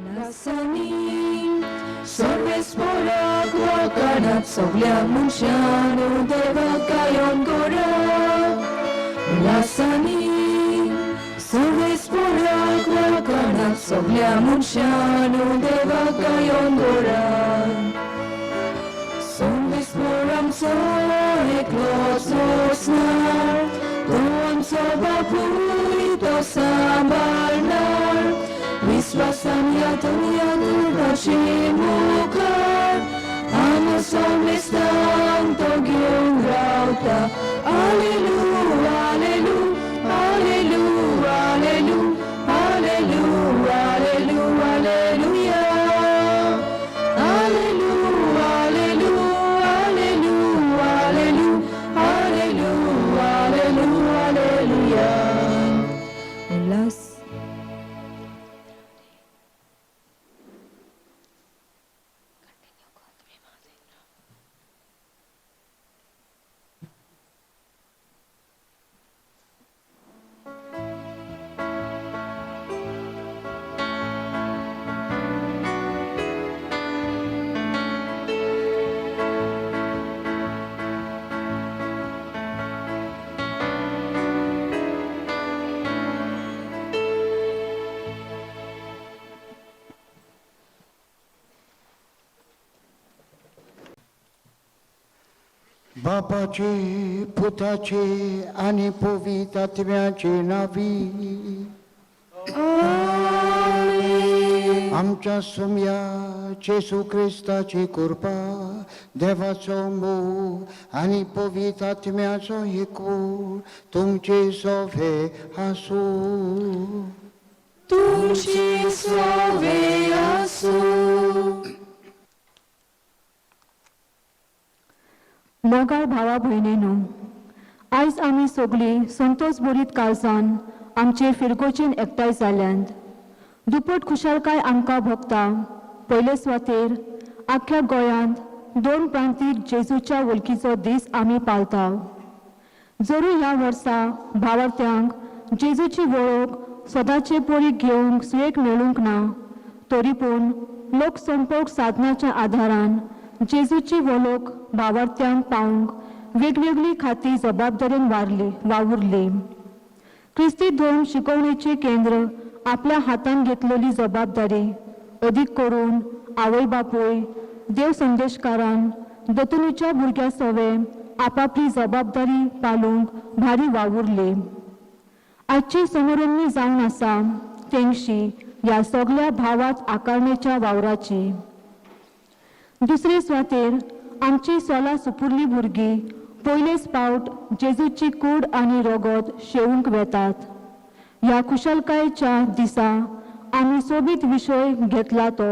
Lasani Sorvesporak wakanat soglia munshanu deva kayon gora. Lasani Sorvesporak wakanat soglia munshanu deva kayon gora. Sorvesporam so eklos osnar Doam so bapurito sambalnar Viswasam yatum Hashimukar Amasom listam Togyum rauta Alleluia, Alleluia, Alleluia, Alleluia, Alleluia, Alleluia, Alleluia, Alleluia, Alleluia, Alleluia, Alleluia, Alleluia. Alas. बापाचे, पुताचे आणि पवित्र आत्म्याचे नावी. आमच्या सुम्या येशू ख्रिस्ताची कृपा, देवाचो मोग आणि पवित्र आत्म्याचो एकवट तुमचे सोवे आसू. तुमचे सोवे आसू. मोगाळ भावा भयणीनो, आयज आमी सगळीं संतोष भरीत काळजान आमचे फिरगोचेन एकठांय जाल्यांत. दुपट खुशालकाय आमकां भोगता. पयले सुवातेर आख्या गोंयांत 2 प्रांतीक जेजूच्या वळखीचो दीस आमी पाळटा. जरी ह्या वर्सा भावार्थ्यांक जेजूची वळख सदांचे परीक घेवंक सुयेक मेळूंक ना, तरी पूण लोकसंपर्क साधनाच्या आदारान जेजूची वळख भावार्थ्यांक पावंक वेगवेगळी खाती जबाबदारेन वावुरली. ख्रिस्ती धर्म शिकवणेचे केंद्र आपल्या हातान घेतलेली जबाबदारी अदीक करून आवय बापूय देव संदेशकारान दतुनीच्या भुरग्या सवे आपापली जबाबदारी पालूंक भारी वावुरली. आजची समोरणी जावन आसा तेंगशी ह्या सगळ्या भावात आकारणेच्या वावराची. दुसरे सुवातेर आमची सोला सुपुर्ली भुरगीं पयलेच पावट जेजूची कूड आनी रगत शेवूंक वेतात. ह्या खुशालकायेच्या दिसा आमी सोबीत विशय घेतला तो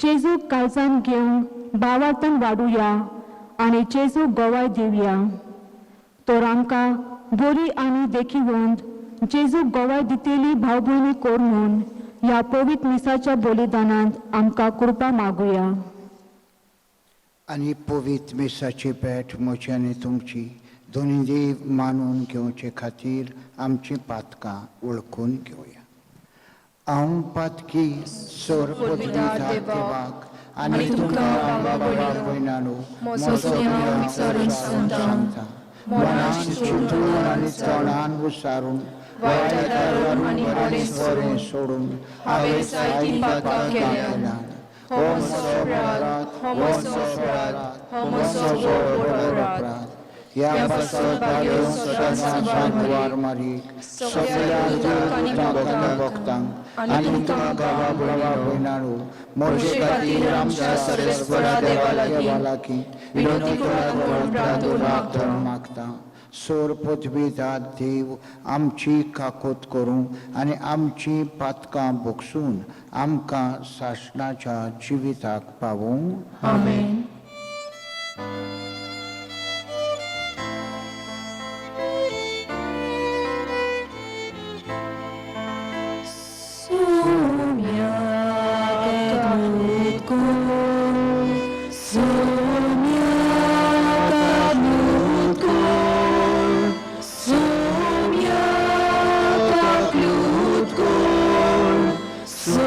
जेजूक काळजान घेवन भावार्थान वाडुया आनी जेजूक गोवाय दिवया. तर आमकां बरी आनी देखीवंत जेजूक गोवाय दितेली भाव भयणी कोर म्हूण ह्या पवित्र मिसाच्या बलिदानांत आमकां कृपा मागुया. आणि पवित्र मिसाची पेट म्हजी आनी तुमची दोनी देव मानून घेवचे खातीर आमची पातकां वळखून घेवया. हांव पातकी सोर पवित्र देवाक आनी तुमकां बाबा भयणानो म्हजो स्नेह सांगता. मनान चिंतून आनी तोंडान विचारून वायटान आनी बरें सोडून हांवें जायतीं पातकां केल्यात. हो म्हजो अपराध, हो म्हजो अपराध, हो म्हजो अपराध. ह्या पातकां सदांच वार मारीक सगळ्या भक्तांक आनी तुमकां बाबा भयणानो म्हजे खातीर आमच्या सर्वेस्परा देवा लागीं विनंती करून मागता. सोर पृथ्वीचा देव आमची काकोत करूं आनी आमची पातकां भोगसून आमकां सासणाच्या जिविताक पावूं. आमेन. So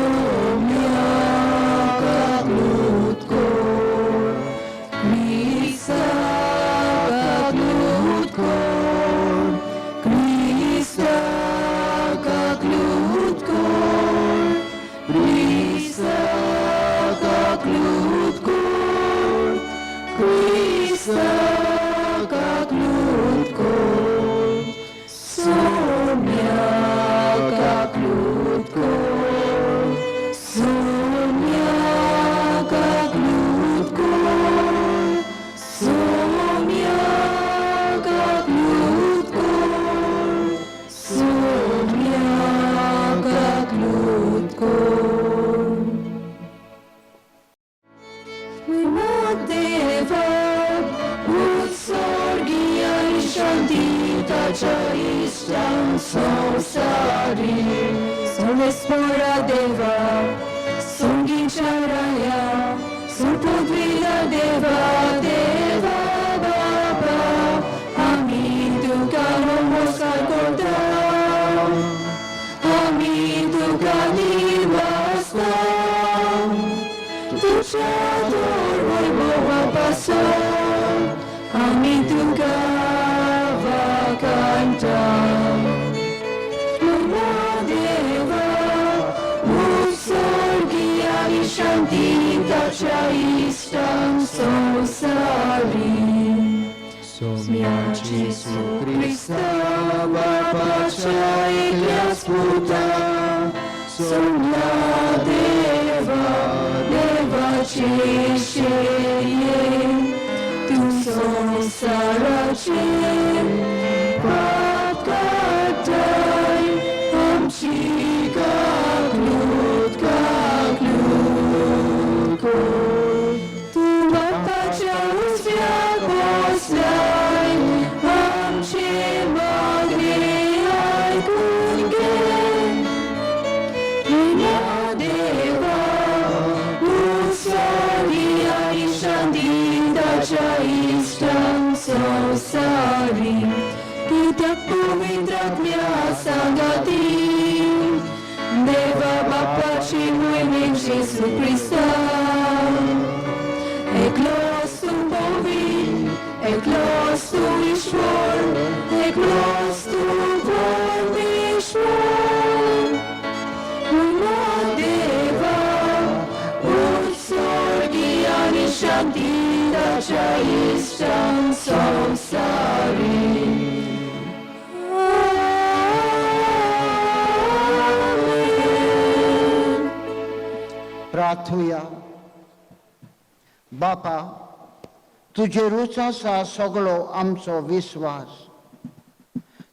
देवा सोंगीच्या राया सुपुत्रीला देवा देवा बाबा आम्ही तुका नमस्कार करता आम्ही तुका निवासता तुझ्या वैभवापासून आम्ही तुका वाकांता देवा उत्सर्गी आणि शांती त्याच्या इष्टां संसारी सोम्याची सुख्रिस्ता बापाच्या एकल्या स्फुता सोम्या देवा देवाचे शेये तू संसाराचे पाप काढताय आमची काकलूत कोर तू बापाच्या उजव्यात बसलाय आमचे मागणे ऐकून घे ना देवा उत्सर्गी आणि शांती त्याच्या इष्टां संसारी तू त्या पवित्रात्म्या सांगाती देवा बापाची मोहिमेची Jesu Christa Eklos tu povin Eklos tu Ishvor Eklos tu Ishvor Una deva Utsorgi ani shanti Dacha istam samsari प्रार्थूया बापा तुझे रुच आसा सगळो आमचो विश्वास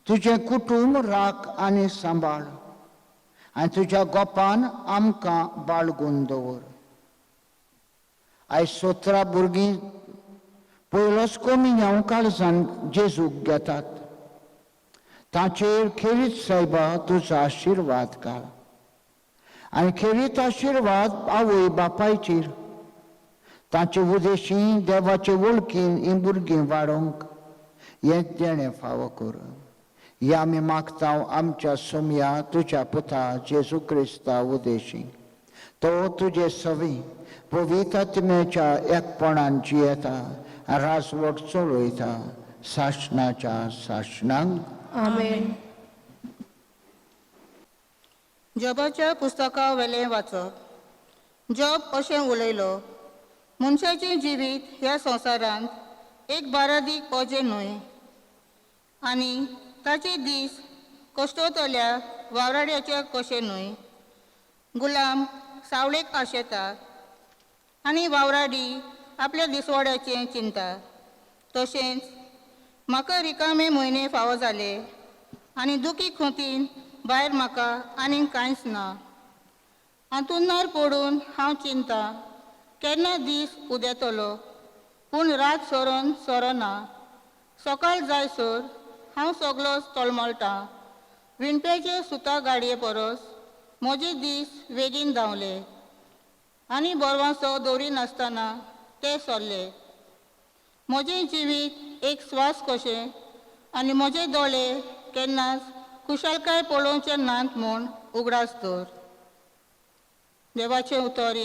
तुझे कुटुंब राख आनी सांबाळ आनी तुझ्या गोपान आमकां बाळगून दवर आयज 17 भुरगीं पयलोच कोमिन्यांव काळजान जेजूक घेतात ताचेर खेरीत सायबा तुजो आशिर्वाद घाल आनी खेरीत आशिर्वाद आवय बापायचेर तांचे उदेशी देवाचे वळखीन ही भुरगीं वाडोवंक हें देणें फावो कर हें आमी मागता आमच्या सोम्या तुज्या पुता जेजू क्रिस्ता उदेशी तो तुजे सवी पवित्र आत्म्याच्या एकपणान जियेता आनी राजवट चलयता सासणाच्या सासणांक आमेन जॉबाच्या पुस्तका वेलें वाचप जॉब अशें उलयलो मनशाचें जिवीत ह्या संवसारांत एक बारादीक ओजें न्हय आनी ताचे दीस कश्टोतल्या वावराड्याचे कशे न्हय गुलाम सावळेक आशेता आनी वावराडी आपल्या दिसवड्याचें चिंता तशेंच म्हाका रिकामे म्हयने फावो जाले आनी दुखी खोतीन भायर म्हाका आनीक कांयच ना हातूंत पडून हांव चिंता केन्ना दीस उदेतलो पूण रात सरोन सरना सकाळ जायसर हांव सगळोच तळमळटां विणप्याचे सुता गाडये परस म्हजे दीस बेगीन धांवले आनी बोरवांसो दवरिनासतना ते सरले म्हजें जिवीत एक स्वास कशें आनी म्हजे दोळे केन्नाच कुशलकाय पळोवचें नात म्हूण उगडास दवर देवाचें उतर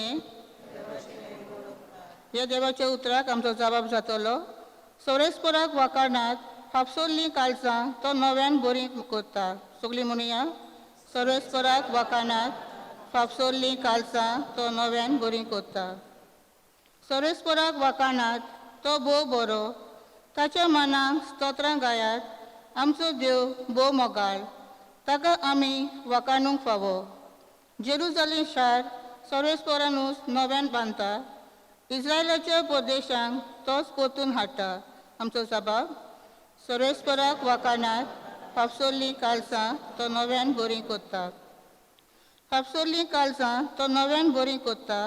हे देवाच्या उतराक आमचो जबाब जातलो सोरेस्पराक वाकाणात हापसोल्लीं काळजां तो नव्यान बरी करता सगळीं म्हणुया सोरेस्पराक वाकाणात हापसोल्लीं काळजां तो नव्यान बरी करता सोरेस्पराक वाकाणात तो भोव बरो ताच्या मनाक स्तोत्रां गायात आमचो देव भोव मोगाळ ताका आमी वाकाणूंक फावो जेरुजालेम शार सोरेस्परानूच नव्यान बांदता इस्रायलाच्या परदेशांक तोच परतून हाडटा आमचो जबाब सोरेस्पराक वाकाणात हापसोल्लीं काळजां तो नव्यान बरी करता हापसोल्लीं काळजां तो नव्यान बरी करता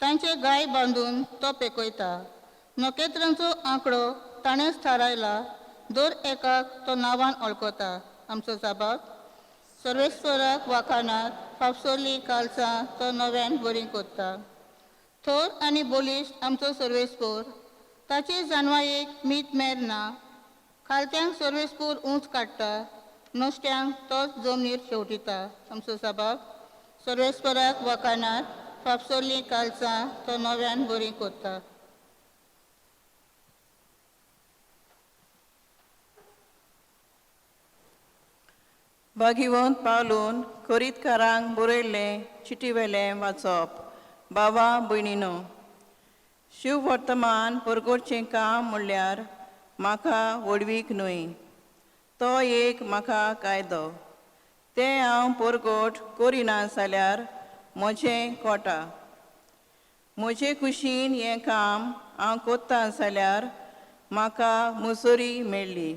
तांचे गाय बांदून तो पेकयता नखेत्रांचो आंकडो ताणेंच थारायला दर एकाक तो नांवान वळखता आमचो जबाब सर्वेस्पराक वाखाणात फापसोली कालसां तो नव्यान बरी कोत्ता. थोर आनी बोलिश्ट आमचो सर्वेस्पोर ताची जानवायेक मीत मेर ना. खालत्यांक सर्वेस्पोर उंच काडटा, नुस्त्यांक तोच जमनीर शेवटिता. आमचो सभाब सर्वेस्पराक वकानात फापसोली कालसां तो नव्यान बरी कोत्ता. भागिवंत पावलून खोरीतकारांक बरयल्लें चिटीवेलें वाचप. बाबा भयणीनो, शिव वर्तमान परगोडचें काम म्हणल्यार म्हाका वडवीक न्हय, तो एक म्हाका कायदो. तें हांव परगोट करिना जाल्यार म्हजें कोटा. म्हजे कुशीन हें काम हांव कोत्ता जाल्यार म्हाका मुसोरी मेळ्ळी.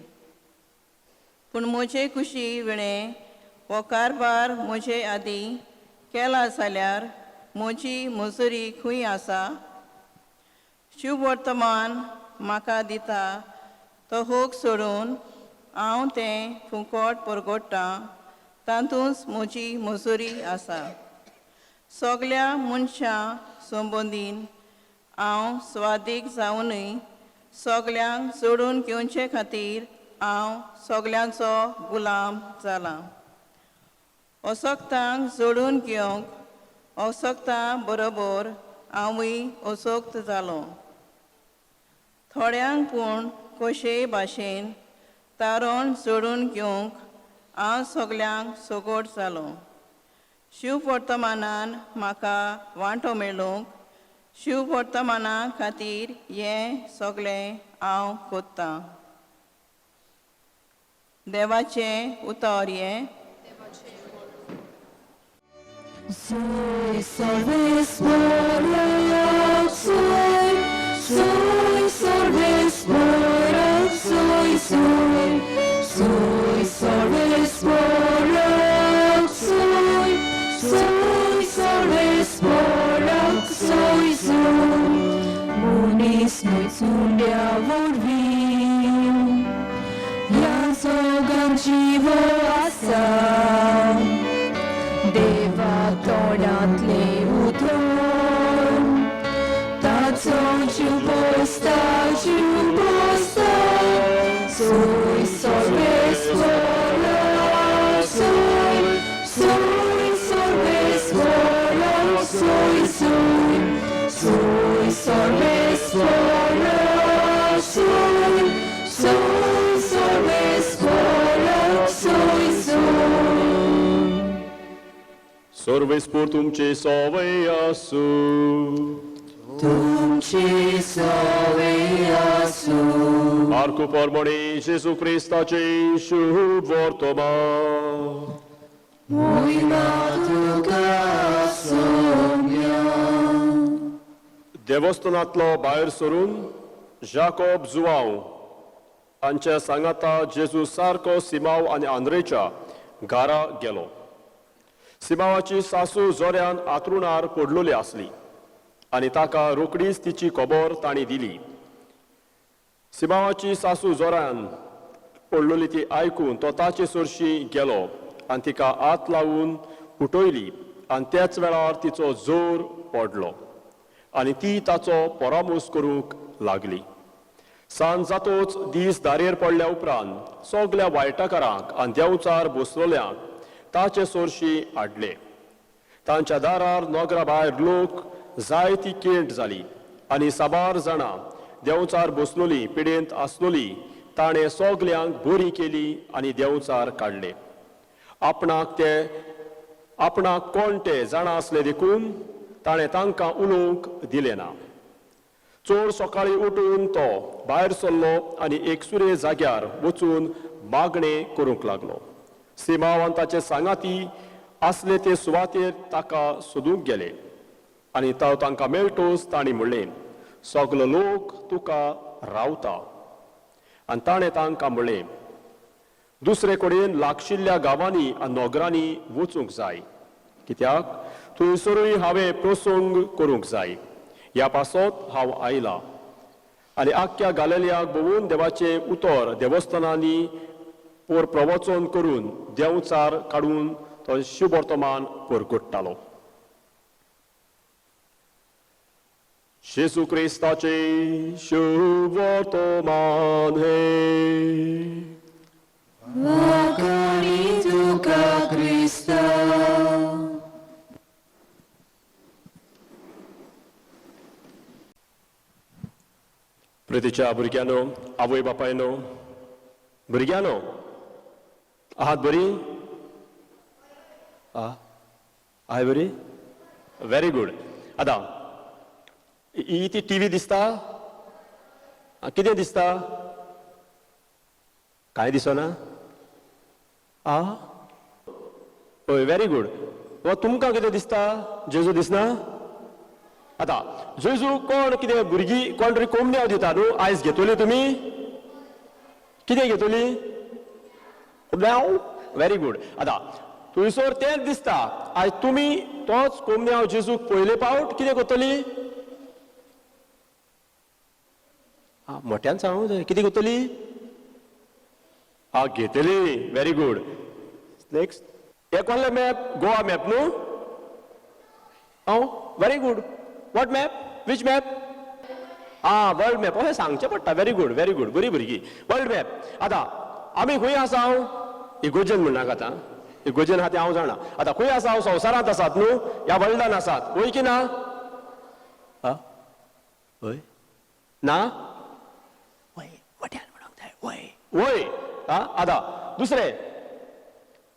पूण म्हजे कुशी विणें हो कारबार म्हजे आदीं केला जाल्यार म्हजी मुसोरी खंय आसा? शिव वर्तमान म्हाका दिता तो होक सोडून हांव तें फुकट परगोडटां, तातूंच म्हजी मुसोरी आसा. सगल्या मनशां संबंदीन हांव स्वादीक जावनय सगल्यांक सोडून घेवचे खातीर हांव सगल्यांचो गुलाम जाला. असोक्तांक जोडून घेवंक असोक्तां बरोबर हांवूय असोक्त जालो. थोड्यांक पूण कशेय भाशेन तारण जोडून घेवंक हांव सगल्यांक सोगोट जालो. शिव वर्तमानान म्हाका वांटो मेळूंक शिव वर्तमाना खातीर हें सगलें हांव कोत्तां. देवाचें उतर हें. Soy sorbesporak, soy sorbesporak, soy sorbesporak, soy sorbesporak, soy Munis noi sundia vorvim, ja zogam živo asam. Deva toľatlý utrom, tacom čuposta, Soy sorbesporak, soy sorbesporak, soy sorbesporak, soy sorbesporak, soy Sorvespor तुमचे सवय आसू. तुमची सवय आसू. आर्कुप्रमाणे जेजू क्रिस्ताचे शुभ वर्तमान. Moima tuka soumya. देवस्थानांतलो भायर सरून जाकोब जुवांव हांच्या सांगाता जेजू सारको सिमाव आनी आंद्रेच्या घरा गेलो. सिमावाची सासू जोऱ्यान आंतरुणार पडलोली आसली आनी ताका रोकडीच तिची खबर तांणी दिली. सिमावाची सासू जोरान पडलोली ती आयकून तो ताचे सरशी गेलो आनी तिका हात लावून उठयली आनी त्याच वेळार तिचो जोर पडलो आनी ती ताचो परामोस करूंक लागली. सांज जातोच दीस दारेर पडल्या उपरांत सगल्या वायटाकारांक आनी देंवचार बसलोल्यांक ताचे सोरशी हाडले. तांच्या दारार नोकरा भायर लोक जायती केंट जाली आनी साबार जाणां देंवचार बसलोली पिडेंत आसलोली ताणें सगल्यांक बरी केली आनी देंवचार काडले. आपणाक कोण ते जाणा आसले देखून ताणें तांकां उलोवंक दिलें ना. चोर सकाळीं उठून तो भायर सरलो आनी एकसुरे जाग्यार वचून मागणें करूंक लागलो. सिमाव आनी ताचे सांगाती आसले ते सुवातेर ताका सोदूंक गेले आनी तो तांकां मेळटोच तांणी म्हणलें, सगलो लोक तुका रावता. आनी ताणें तांकां म्हणलें, दुसरे कडेन लागशिल्ल्या गांवांनी आनी नोगरांनी वचूंक जाय, कित्याक थंयसरूय हांवें प्रसंग करूंक जाय. ह्या पासत हांव आयलां. आनी आख्ख्या गालिल्याक भोंवून देवाचें उतर देवस्थानांनी प्रवचन करून देंवचार काडून तो शुभ वर्तमान परगट्टालो. जेजू क्रिस्ताचे शुभ वर्तमान हे. वाकडी तुका क्रिस्ता. प्रितीच्या भुरग्यानो, आवय बापायनो, भुरग्यानो, आहात बरी? आहाय बरी? Very good. आतां ही ती टीव्ही दिसता? कितें दिसता? काय दिसना? हय, व्हेरी गुड. वा तुमकां कितें दिसता? जेजू दिसना? आतां जेजू कोण कितें भुरगीं कोण तरी कोंबड्यो दिता न्हू, आयज घेतली तुमी? कितें घेतली? Very good. आतां थंयसर तेंच दिसता, आयज तुमी तोच कोंबड्यो जेजूक पयले फावट कितें करतली? मोठ्यान सांगूंक जाय. कितें करतली? घेतली. Very good. नेक्स्ट. हे कसले मॅप? गोवा मॅप न्हू? Very good. What map? Which map? World map. अशें सांगचें पडटा. Very good, very good. बरी भुरगीं. World map. आतां आमी खंय आसा? इगोजन म्हणनाका आतां. इगोजन आहा तें हांव जाणा. आतां खंय आसा? संवसारांत आसात न्हू? ह्या वर्ल्डान आसात. वय की ना? वय ना? वय मोठ्यान म्हणूंक जाय. वय वय. आतां दुसरें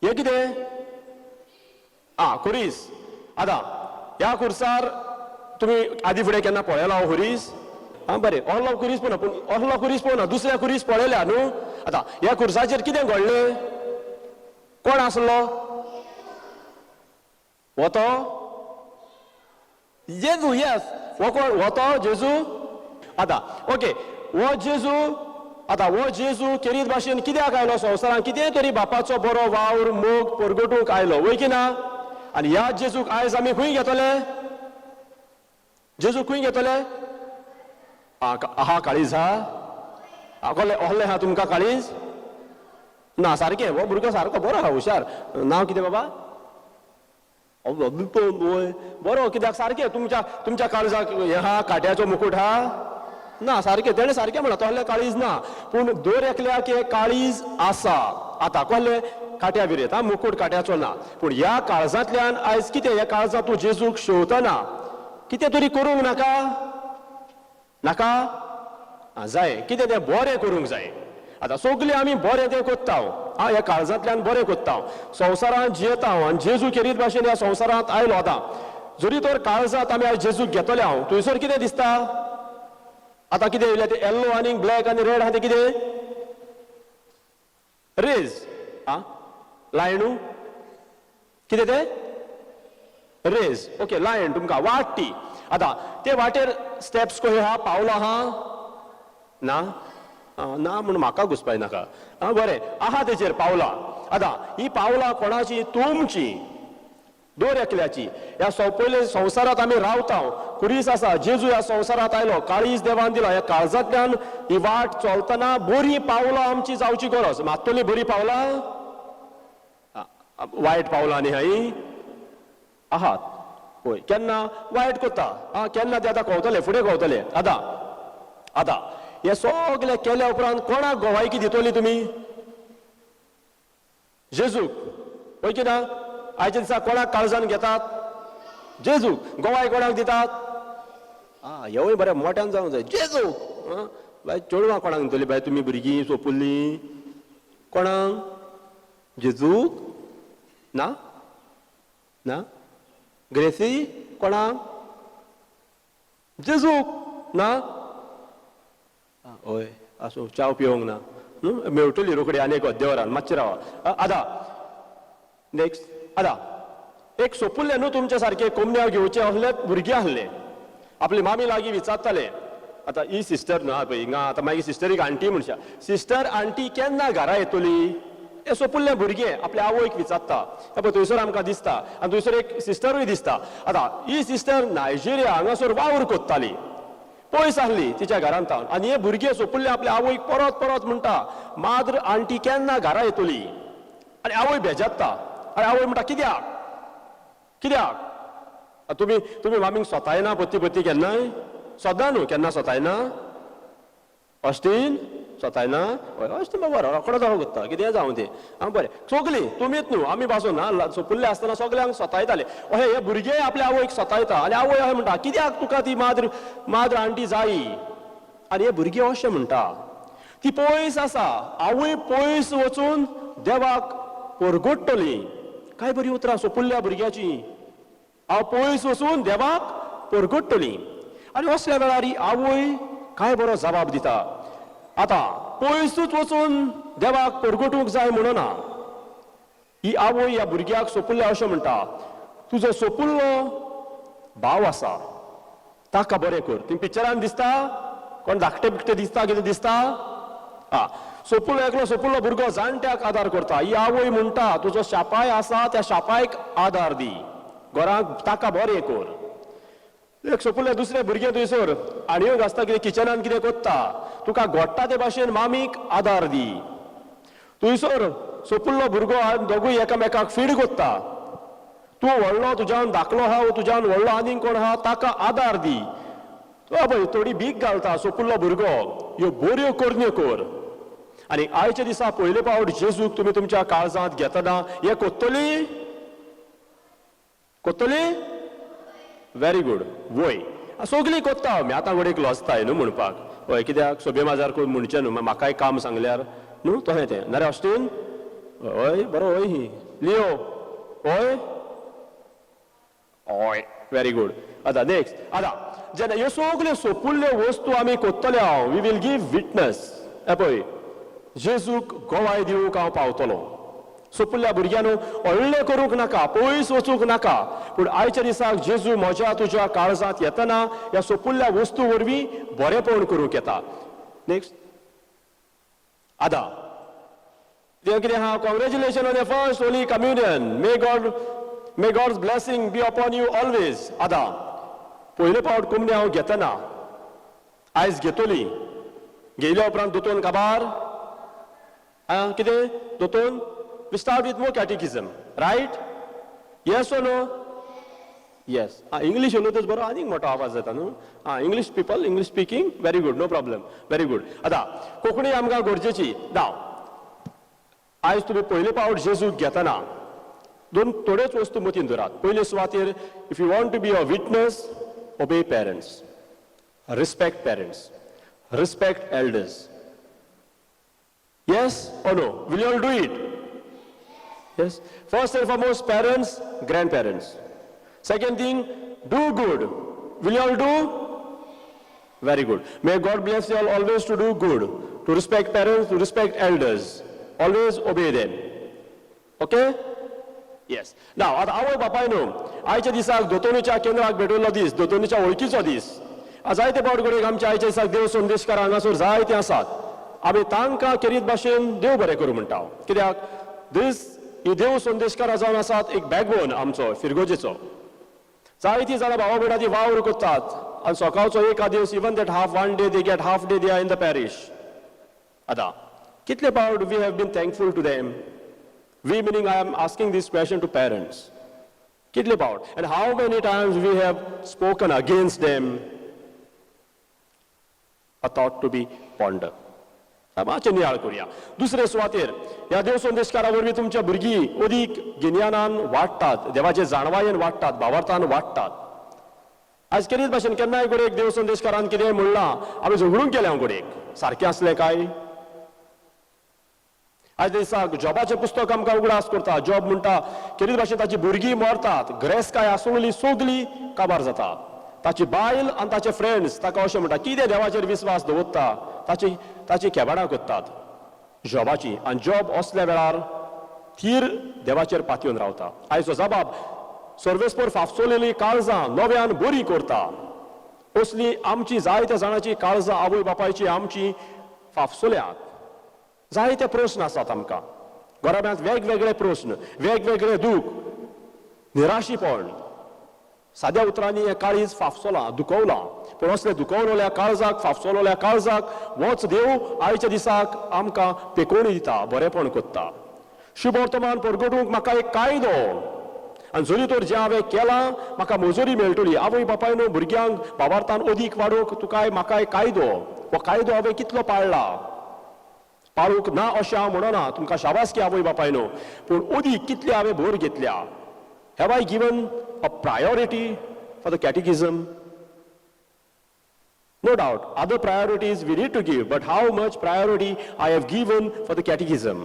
हे कितें? खुरीस. आतां ह्या खुर्सार तुमी आदी फुडें केन्ना पळयला हो खुरीस? बरें. असलो खुरीस पळोवना, पूण असलो खुरीस पळोवना, दुसऱ्या खुरीस पळयल्या न्हू. आतां ह्या खुर्साचेर कितें घडलें? कोण आसलो? हो तो जेजू. येस. हो कोण? हो तो जेजू. आतां ओके, हो जेजू. आतां हो जेजू खेरीत भाशेन कित्याक आयलो संवसारांत? कितें तरी बापाचो बरो वावर मोग परगटूंक आयलो. वय की ना? आनी ह्या जेजूक आयज आमी खंय घेतले? जेजू खंय घेतले? काळीज हा? कसलें आहा तुमकां काळीज? ना सारकें. हो भुरगो सारको बरो आहा, हुशार. नांव कितें बाबा? बरो. कित्याक सारकें तुमच्या काळजाक हे आहा, काट्याचो मुकुट आहा? ना सारकें. तेणें सारकें म्हणला, तसलें काळीज ना. पूण दर एकल्याक हे काळीज आसा. आतां कसलें? काट्या विरेत. मुकुट काट्याचो ना. पूण ह्या काळजांतल्यान आयज कितें? ह्या काळजांत तूं जेजूक शेवतना कितें तरी करूंक नाका? नाका? जाय. कितें तें बरें करूंक जाय. आतां सगळें आमी बरें तें कोत्ता. ह्या काळजांतल्यान बरें कोत्ता. संवसारांत जियेता आनी जेजू खेरीत भाशेन ह्या संवसारांत आयलो. आतां जरी तर काळजांत आमी आयज जेजूक घेतले थंयसर कितें दिसता? आतां कितें येयलें तें येल्लो आनी ब्लॅक आनी रेड आहा तें कितें? रेज. लायणू. कितें तें? रेज. Okay, lion. तुमकां वाट ती. आतां ते वाटेर स्टेप्स खंय आहा? पावलां आहा? ना? ना म्हूण म्हाका घुसपाय नाका. बरें आहा तेचेर पावलां. आतां ही पावलां कोणाची? तुमची. दर एकल्याची. ह्या पयले संवसारांत आमी रावता. खुरीस आसा. जेजू ह्या संवसारांत आयलो, काळीज देवान दिलो. ह्या काळजांतल्यान ही वाट चलतना बरी पावलां आमची जावची गरज. मात्तली बरी पावलां? वायट पावलां न्ही हाई? आहात. पळय केन्ना वायट कोत्ता, केन्ना ते आतां कळटले, फुडें कळटले. आतां हे सगळें केल्या उपरांत कोणाक गोवायकी दितली तुमी? जेजूक. पळय की ना? आयच्या दिसा कोणाक काळजान घेतात? जेजूक. गोवाय कोणाक दितात? हेवूय बरें मोठ्यान जावंक जाय. जेजू. बाय चेडवां कोणाक दितली बाय तुमी भुरगीं सोपुल्लीं? कोणाक? जेजूक? ना? ना? ग्रेसी? कोणाक? जेजूक. ना? हय आसूं. चाव पिवंक ना. मेळटली रोखडी आनी एक अर्दे वरान. मातशें रावा. आतां नेक्स्ट. आतां एक सोपुल्ले न्हू तुमचे सारके कोंबड्या घेवचे असले भुरगे आसले. आपली मामी लागीं विचारताले. आतां ही सिस्टर न्हू पळय हिंगा. आतां मागीर सिस्टरीक आंटी म्हणशा. सिस्टर आंटी केन्ना घरा येतली? हे सोपुल्ले भुरगे आपल्या आवयक विचारता. पळय थंयसर आमकां दिसता. आनी थंयसर एक सिस्टरूय दिसता. आतां ही सिस्टर नायजेरिया हांगासर वावर कोत्ताली. पयस आहली तिच्या घरांत. आनी हे भुरगे सोपुल्ले आपल्या आवयक परत परत म्हणटा, माद्र आंटी केन्ना घरा येतली? आनी आवय बेजारता. अरे आवय म्हणटा कित्याक कित्याक तुम्ही तुम्ही मामीक स्वतायना पत्ती पत्ती केन्नाय सदां न्हू केन्ना स्वतायना अश्टीन स्वतायना हय अश्टीन बाबा रोकडो जावं करता कितें जावं तें आं बरें सगलीं तुमीच न्हू आमी पासून सोपुल्ले आसतना सगल्यांक स्वतायताले अशें हे भुरगे आपल्या आवयक स्वतायता आनी आवय अशें म्हणटा कित्याक तुका ती माद्र आंटी जायी आनी हे भुरगे अशें म्हणटा ती पयस आसा आवय पयस वचून देवाक परगट्टली काय बरी उतरां सोपुल्ल्या भुरग्याची हांव पयस वचून देवाक परगट्टली आनी असल्या वेळार ही आवय काय बरो जबाब दिता आतां पयसूच वचून देवाक परगटूंक जाय म्हणना ही आवय ह्या भुरग्याक सोपुल्ल्या अशें म्हणटा तुजो सोपुल्लो भाव आसा ताका बरें कर ती पिक्चरान दिसता कोण धाकटे बिकटे दिसता कितें दिसता सोपुल्लो एकलो सोपुल्लो भुरगो जाणट्याक आदार करता ही आवय म्हणटा तुजो शापाय आसा त्या शापायक आदार दी घराक ताका बरें कर एक सोपुल्ले दुसरे भुरगे थंयसर आडयो घासता कितें किचनान कितें कोत्ता तुका घोडटा ते भाशेन मामीक आदार दी थंयसर सोपुल्लो भुरगो दोगूय एकामेकाक फीड कोत्ता तूं व्हडलो तुज्यान धाकलो आहा तुज्यान व्हडलो आनीक कोण आहा ताका आदार दी पळय थोडी भीक घालता सोपुल्लो भुरगो ह्यो बऱ्यो करण्यो कर आनी आयच्या दिसा पयले फावट जेजूक तुमी तुमच्या काळजांत घेतना हे कोत्तली कोत्तली व्हेरी गूड वय सगळीं कोत्ता आमी आतां घडयेक लजताय न्हू म्हणपाक हय कित्याक सोबे माजार करून म्हणचें न्हू म्हाकाय काम सांगल्यार न्हू तशें तें ना रे अश्टीन हय बरो हय ही लियो हय हय व्हेरी गूड आतां नेक्स्ट आतां जेन्ना ह्यो सगल्यो सोपुल्ल्यो वस्तू आमी कोत्तले हांव वी वील गीव विटनस पळय जेजूक गोवाय दिवूंक हांव पावतलो सोपुल्ल्या भुरग्यान व्हडलें करूंक नाका पयस वचूंक नाका पूण आयच्या दिसाक जेजू म्हज्या तुज्या काळजांत येतना ह्या सोपुल्ल्या वस्तू वरवीं बरेपण करूंक येता नेक्स्ट आतां कितें आहा congratulations on the first holy communion may God's blessing be upon you always आतां पयले फावट कुमणे हांव घेतना आयज घेतली घेयल्या उपरांत दोतोन काबार कितें दोतोन we start with more catechism right yes or no yes english उलोवतच बरो आनीक मोठो आवाज जाता न्हू English people English speaking very good no problem very good आतां कोंकणी आमकां गरजेची दाव आयज तुमी पयले फावट जेजूक घेतना थोड्योच वस्तू मतीन दवरात पयले सुवातेर if you want to be a witness obey parents respect elders yes or no will you all do it yes first and foremost parents grandparents second thing do good will you all do very good may God bless you all always to do good to respect parents to respect elders always obey them okay yes now आता आवय बापाय न्हू आयच्या दिसाक दोतोनीच्या केंद्राक भेटयल्लो दीस दोतोनीच्या वळखीचो दीस जायते फावट घडये आमच्या आयच्या दिसाक देव संदेशकार हांगासर जायते आसात आमी तांकां केरीत भाशेन देव बरें करूं म्हणटा कित्याक ही देव संदेशकार जावन आसात एक बॅकबोन आमचो फिरगोजेचो जायतीं जाणां भावा भयणांची वावर करतात आनी सकाळचो एक दीस even that half one day they get half day they are in the parish आतां कितले फावट we have been thankful to them we meaning I am asking this question to parents कितले फावट and how many times we have spoken against them a thought to be ponder मातशें नियाळ करुया दुसरे सुवातेर ह्या देव संदेशकारा वरवीं तुमच्या भुरगीं अदीक गिन्यानान वाडटात देवाचे जाणवायेन वाडटात भावार्थान वाडटात आज केरीत भाशेन केन्नाय घडयेक देव संदेशकारान कितें म्हणलां आमी झगडूंक गेले हांव घडयेक सारकें आसलें काय आज दिसाक जॉबाचें पुस्तक आमकां उगडास करता जॉब म्हणटा केरीत भाशेन ताची भुरगीं मरतात ग्रेस्काय आसुगली सगली काबार जाता ताची बायल आनी ताचे फ्रेंड्स ताका अशें म्हणटा कितें देवाचेर विस्वास दवरता ताची केबाडां कोत्तात जॉबाची आनी जॉब असल्या वेळार थीर देवाचेर पातयेवन रावता आयचो जबाब सर्वेस्पर फाफसोलेली काळजां नव्यान बरी करता असली आमची जायत्या जाणांची काळजां आवय बापायची आमची फाफसोल्यात जायते प्रस्न आसात आमकां घराब्यांत वेगवेगळे प्रस्न वेगवेगळे दूख निराशीपण साद्या उतरांनी हें काळीज फाफसोलां दुखवलां पूण असले दुखवलेल्या काळजाक फाफसोलेल्या काळजाक होच देव आयच्या दिसाक आमकां पेकोवणी दिता बरेपण कोत्ता शुभ वर्तमान परगटूंक म्हाका एक कायदो, आनी जरी तर जें हांवें केलां म्हाका मजुरी मेळटली. आवय बापायनो, भुरग्यांक भावार्थान अदीक वाडोवंक तुकाय म्हाकाय कायदो, हो कायदो हांवें कितलो पाळला. पाळूंक ना अशें हांव म्हणना, तुमकां शाबासकी आवय बापायनो, पूण अदीक कितली हांवें भर घेतल्या. Have I given a priority for the catechism? No doubt, other priorities we need to give, but how much priority I have given for the catechism?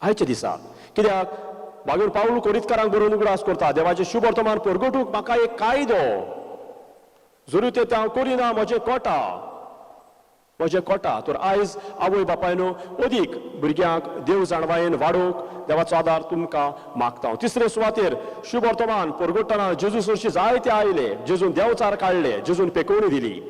आयचे दिसा कित्याक वागून पाऊल कोरितकारांक बरोवन उगडास करता, देवाचें शुभ वर्तमान परगटूंक म्हाका एक कायदो, जरूर ते हांव करिना म्हजें कोटा. तर आयज आवय बापायनो, अदीक भुरग्यांक देव जाणवायेन वाडोवंक देवाचो आदार तुमकां मागता. तिसरे सुवातेर शुभ वर्तमान परगटतना जेजू सरशी जायते आयले, जेजून देवचार काडले, जेजून पेकोवणी दिली.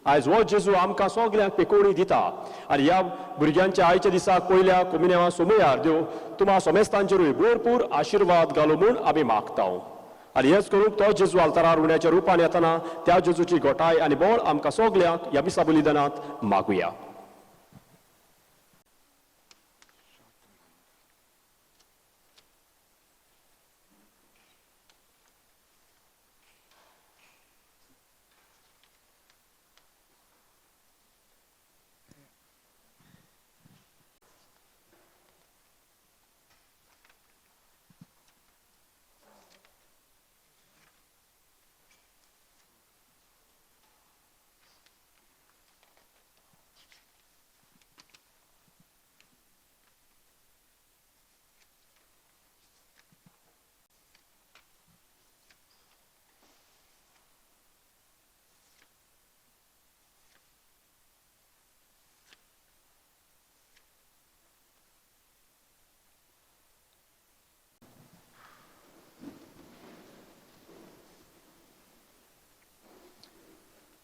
आयज हो जेजू आमकां सगल्यांक पेकोवणी दिता. आनी ह्या भुरग्यांच्या आयच्या दिसाक पयल्या कोमिन्या सोमयार देव तुम्हा समेस्तांचेरूय भरपूर आशिर्वाद घालो म्हूण आमी मागता. आनी हेच करून तो जेजू आल्तारार उण्याच्या रुपान येतना त्या जेजूची घोटाय आनी बळ आमकां सगल्यांक ह्या मिसा बलिदानांत मागुया.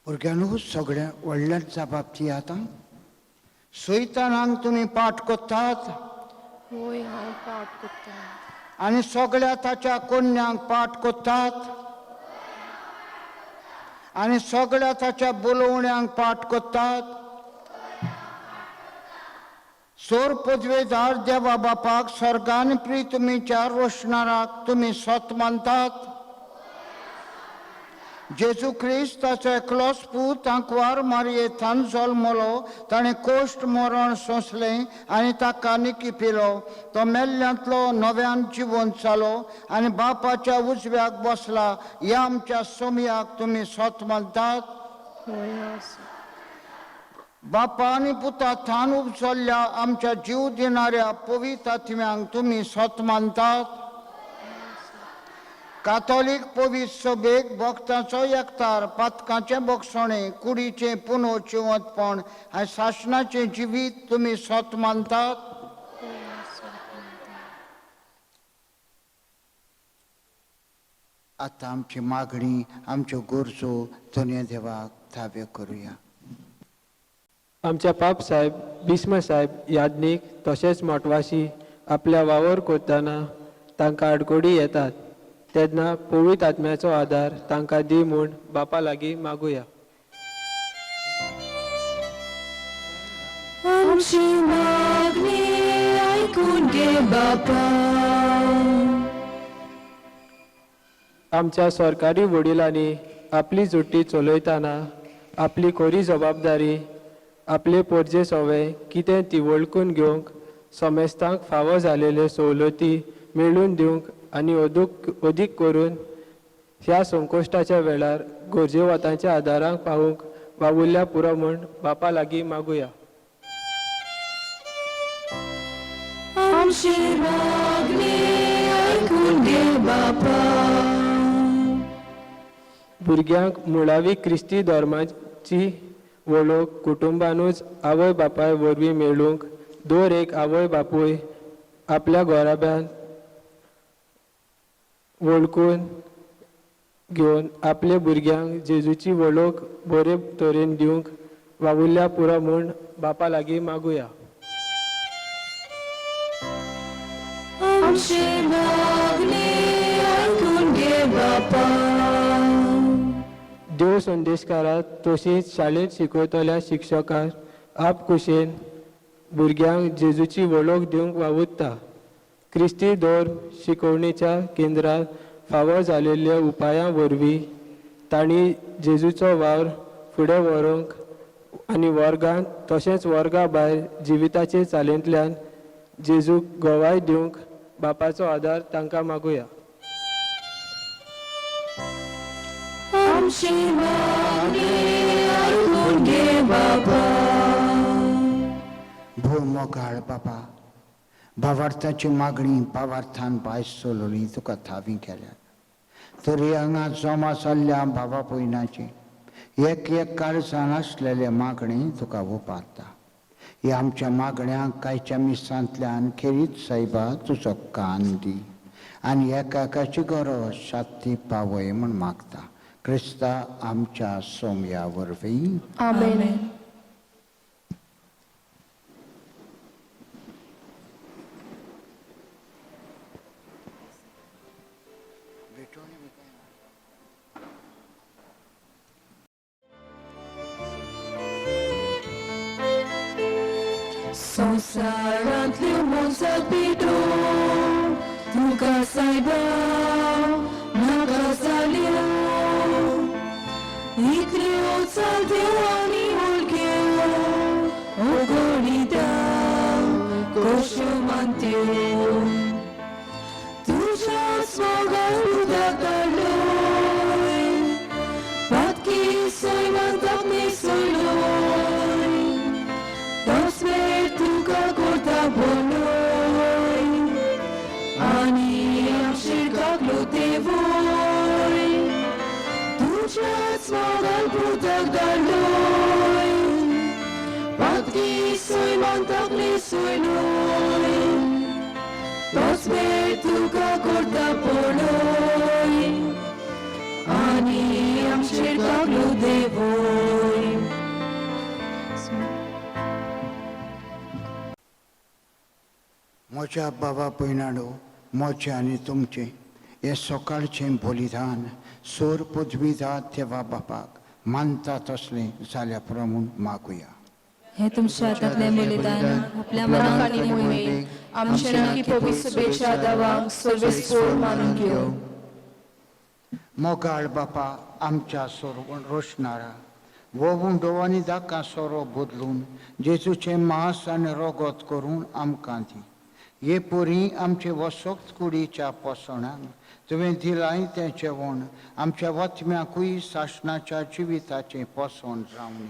भुरग्यांनो, सगळ्या व्हडल्यान जबाबती आतां सैतानाक तुमी पाठ कोत्तात होय हांव पाठ करता. आनी सगळ्या ताच्या कोन्यांक पाठ कोत्तात आनी सगळ्या ताच्या बोलवण्यांक पाठ कोत्तात. सोर पदवेदार देवा बापाक स्वर्गान प्रितुमीच्या रोशनाराक तुमी सत मानतात. जेजू क्रिस्त ताचो एकलोच पूत आंकवार मारयेंतल्यान जल्मलो, ताणें कोश्ट मरण सोंसलें आनी ताका निकी पिलो. तो मेल्ल्यांतलो नव्यान जिवंत जालो आनी बापाच्या उजव्याक बसला. ह्या आमच्या सोमयाक तुमी सत मानतात. होय आसा. बापा आनी पुता थान उपजल्ल्या आमच्या जीव दिणाऱ्या पवित्र आत्म्यांक तुमी सत मानतात. कातोलीक पवित्र सभेक भक्तांचो एकतार, पातकांचें बक्षणें, कुडीचें पुनर्जिवंतपण आनी शासनाचें जिवीत तुमी सत मानतात. आतां आमची मागणी, आमच्यो गरजो धन्य देवाक थाव्यो करुया. आमच्या पाप साहेब भीष्म साहेब याज्ञीक तशेंच मोटवाशी आपल्या वावर करतना तांकां आडकोडी येतात, तेन्ना पवित्र आत्म्याचो आदार तांकां दी म्हूण बापा लागीं मागुया. आमची मागणी ऐकून घे बापा. आमच्या सरकारी वडिलांनी आपली जुट्टी चलयतना आपली खरी जबाबदारी, आपले पोरजे सवे कितें ती वळखून घेवंक, समेस्तांक फावो जालेल्यो सवलती मेळून दिवंक आनी अदीक करून ह्या संकश्टाच्या वेळार गरजेवतांच्या आदाराक पावूंक वावुरल्या पुरो म्हूण बापा लागीं मागुया. आमची मागणी ऐकून घे बापा. भुरग्यांक मुळावी क्रिस्ती धर्माची वळख कुटुंबानूच आवय बापाय वरवीं मेळूंक दर एक आवय बापूय आपल्या घोराब्यान वळखून घेवन आपले भुरग्यांक जेजूची वळख बरे तरेन दिवंक वावुरल्या पुरो म्हूण बापा लागीं मागुया. आमची मागणी ऐकून घे बापा. देव संदेशकारात तशीच शाळेंत शिकयतल्या शिक्षकांक आप कुशेन भुरग्यांक जेजूची वळख दिवंक वावुरता. क्रिस्ती धर्म शिकवणेच्या केंद्रात फावो जालेल्या उपायां वरवीं तांणी जेजूचो वावर फुडें व्हरूंक आनी वर्गांत तशेंच वर्गा भायर जिविताचे चालींतल्यान जेजूक गोवाय दिवंक बापाचो आदार तांकां मागुया. आमची मागणी ऐकून घे बापा. मोगाळ बाबा, भावार्थाची मागणी भावार्थान भायर सोलली तुका थावी केल्या. तरी हांगा जमा जाल्ल्या भावा भयणाची एक काळजान आसलेले मागणी तुका उबारता. ह्या आमच्या मागण्यांक कांयच्या मिसांतल्यान खेरीत सायबा तुजो कान दी आनी एकाची गरज शांती पावय म्हण मागता. क्रिस्ता आमच्या सोम्या वरवीं. आमेन. संसारांतल्यो मोजा पिठो तुका सायबा नाका जाल्यो. इतल्यो चालत्यो आनी वळख्यो ओगोणिता कश्यो मानत्यो. तुज्याच मोगाळ उदक धाडलोय पातकी सोयमान तपणी सोयलोय. तोच वेळ तुका करता बोलोय आनी आमचेर कागलो देवोय. तुज्याच मोगाळ उदक धाडलोय पातकी सोयमान तपणी सोयलोय. तोच वेळ तुका करता बोलोय आनी आमचेर कागलो देवोय. म्हज्या बाबा भयणाडो, म्हजें आनी तुमचें हे सकाळचें बलिदान सोर पदवीदार देवा बापाक मानता तसलें जाल्या प्रमाण मागुया. हे तुमच्या हातांतलें बलिदान आपल्या मनाक आनी मोहिमेक आमचे नक्की पवित्र सभेच्या दावांक सर्वेस्पोर मानून घेवं. मोगाळ बापा, आमच्या सोर रोशनारा वो हुंडो आनी दाका सोरो बदलून जेजूचें मांस आनी रगत करून आमकां दी. हे पोरी आमचे वसोक्त कुडीच्या पोसणांक तुवें दिलाय तें जेवण आमच्या वतम्याकूय सासणाच्या जिविताचें पोसण जावनी.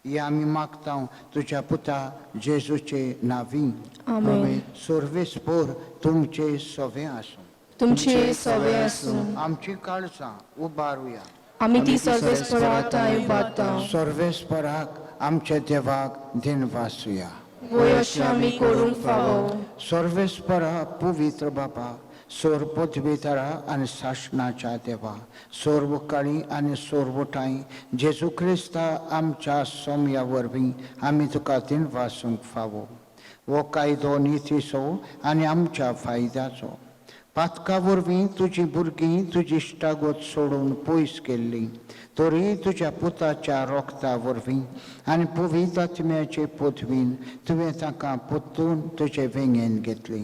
हे आमी मागता तुज्या पुता जेजूचे नांवी. आमेन. सर्वेस्पोर तुमचे सवे आसूं. तुमचे सवे आसूं. आमची काळजां उबारुया. आमी ती सर्वेस्पराक उबारता. सर्वेस्पराक आमच्या देवाक दिन वासुया. वय अशें आमी करूंक फावो. सर्वेस्परा पवित्र बापा, सोर पदवीदारा आनी शासनाच्या देवा, सोर्वकाळी आनी सोर्वटाई जेजू क्रिस्ता आमच्या सोम्या वरवीं आमी तुका दिन वासूंक फावो. वो कायदो नितीचो आनी आमच्या फायद्याचो. पातका वरवीं तुजी भुरगीं तुजी इश्टागत सोडून पयस गेल्लीं, तरी तुज्या पुताच्या रोगता वरवीं आनी पवित्र आत्म्याचे पदवीन तुवें ताका पोत्तून तुजे वेंगेन घेतली.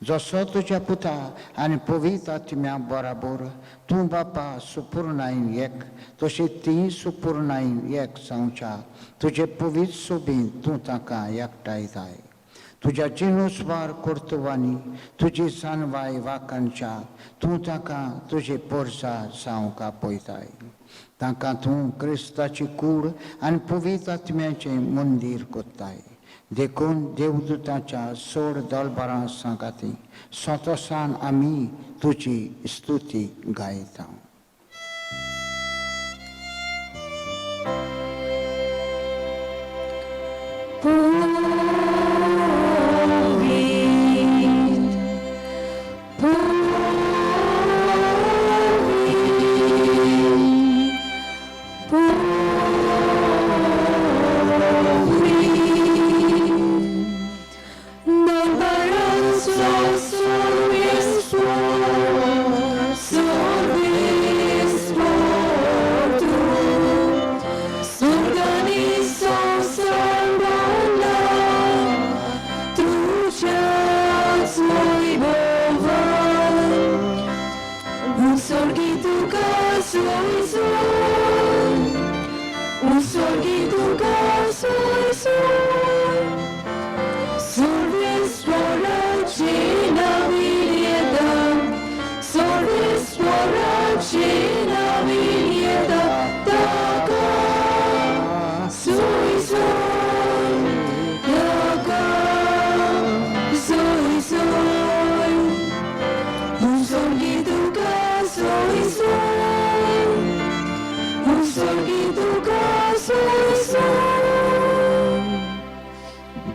जसो तुज्या पुता आनी पवित्र आत्म्या बराबर तूं बापा सुपूर्णायन एक, तशी ती सुपूर्णायन एक जावच्या तुजे पवित्र सोबीन तूं ताका एकठांयताय. तुज्या जिणूसवार कर्तवांनी तुजी जानवाय वाकांच्या तूं ताका तुजे पोरसा जावंक आपयताय. ताका तूं क्रिस्ताची कूड आनी पवित्र आत्म्याचें मंदीर कोत्ताय. देखून देवदूताच्या सोड दलबारां सांगाती सोतोसान आमी तुजी स्तुती गायता. Sorry.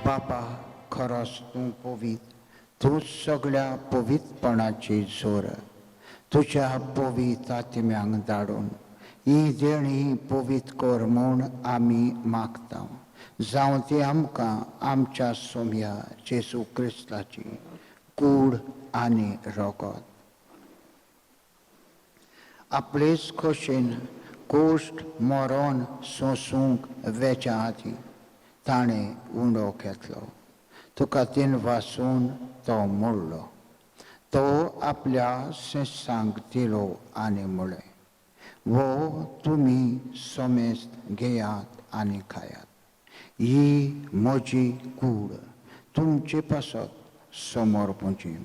बापा खरोच तूं पवित, तूं सगळ्या पवित्रपणाची जोर. तुझ्या पवित्र आत्म्यांक धाडून ही देणी पवित्र कर म्हूण आमी मागता. जावं ती आमकां आमच्या सोम्या जेजू क्रिस्ताची कूड आनी रगत. आपलेच खोशेन कोश्ट मरण सोंसूंक वेच्या आदी ताणें उंडो घेतलो. तुका तीन वासून तो मोडलो. तो आपल्या शिश्यांक दिलो आनी म्हळें, वो तुमी सोमेस्त घेयात आनी खायात. ही म्हजी कूड तुमचे पासत समोर पुंजीम.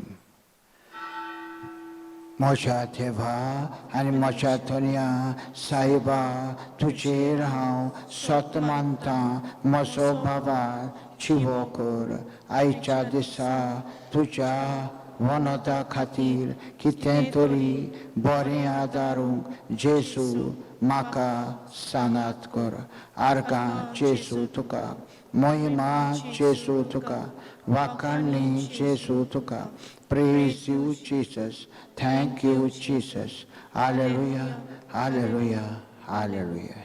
म्हज्या देवा आनी म्हज्या धन्या सायबा, तुजेर हांव सत मानता. म्हजो बाबा चिवो कर. आयच्या दिसा तुज्या वनदा खातीर कितें तरी बरें आदारूंक जेजू म्हाका सांगात कर. आर्गां जेजू तुका, महिमा जेजू तुका, वाखाणणी जेजू तुका. Praise you, Jesus. Thank you, Jesus. Hallelujah, hallelujah, hallelujah.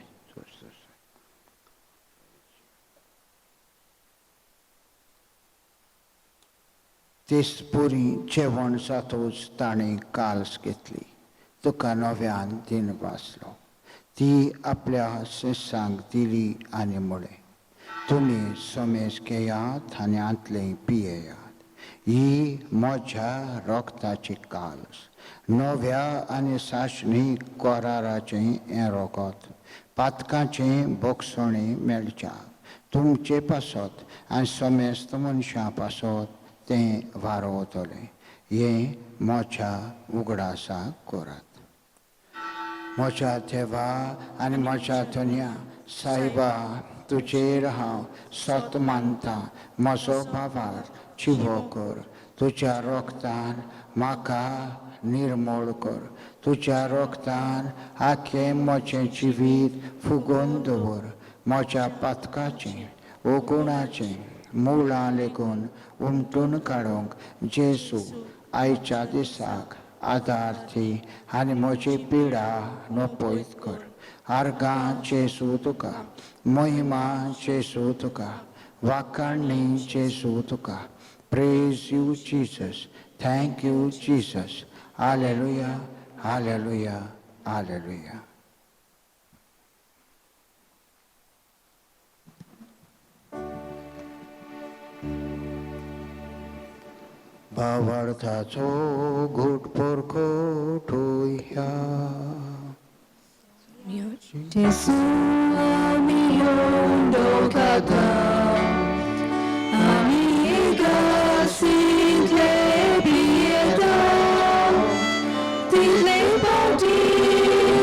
तेसपुरी जेवण जातोच ताणें काल्स घेतली. तुका नव्यान दिन वाचलो. ती आपल्या शिश्यांक दिली आनी म्हळें, तुमी सोमेस घेयात आनी आंतलें पियेयात. ही म्हज्या रगताची काल्स, नव्या आनी साशणी कराराचें हें रगत, पातकाचें बोगसणें मेळच्याक तुमचे पासत आनी सोमेस्त मनशां पासत तें वारोवतलें. हें म्हज्या उगडासाक करात. म्हज्या देवा आनी म्हज्या धन्या सायबा, तुजेर हांव सत मानता. म्हजो बाबार चिवो कर. तुज्या रगतान म्हाका निर्मळ कर. तुज्या रगतान आख्खें म्हजें जिवीत फुगोवन दवर. म्हज्या पातकाचें ओकुणाचें मुळां लेगून उमटून काडूंक जेजू आयच्या दिसाक आदार दी आनी म्हजी पिडा नपयत कर. आर्गां जेजू तुका, महिमा जेजू तुका, वाखाणणी जेजू तुका. Praise you, Jesus. Thank you, Jesus. Hallelujah, hallelujah, hallelujah. भावार्थाचो घोट परखो ठोया. Jesu ami yondo kata, ami gasit le pieta, tile bauti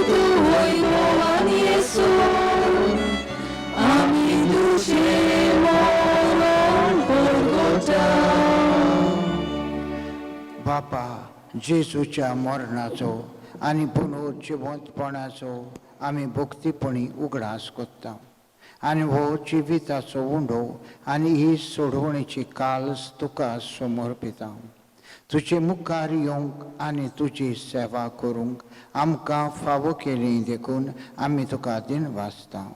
tu hoi mohan Yesu, ami duce moron porgota. बापा, जेजूच्या मरणाचो आनी पुनरुज्जीवंतपणाचो आमी भक्तीपणी उगडास कोत्ता. आनी हो जिविताचो उंडो आनी ही सोडवणेची काल्स तुका समर्पिता. तुजे मुखार येवंक आनी तुजी सेवा करूंक आमकां फावो केली देखून आमी तुका दिन वाचता.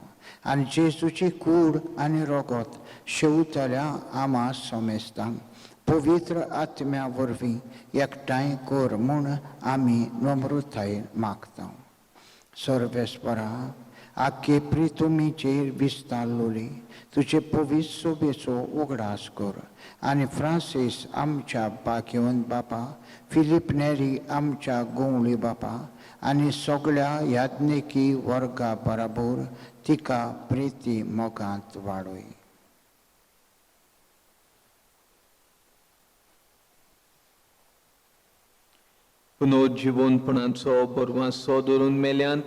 आनी जेजूची कूड आनी रगत शेवतल्या आमा समेस्तांक पवित्र आत्म्या वरवीं एकठांय कर म्हूण आमी नम्रतायेन मागता. सर्वेस्परा, आख्खे प्रितुमीचेर विस्तारलोली तुजे पवित्र सोबेचो उगडास कर. आनी फ्रांसीस आमच्या भाग्यवंत बापा, फिलीप नेरी आमच्या गोवळी बापा आनी सगळ्या याज्ञिकी वर्गा बराबर तिका प्रिती मोगांत वाडय. पुनरुज्जीवनपणाचो बरवासो धरून मेल्यांत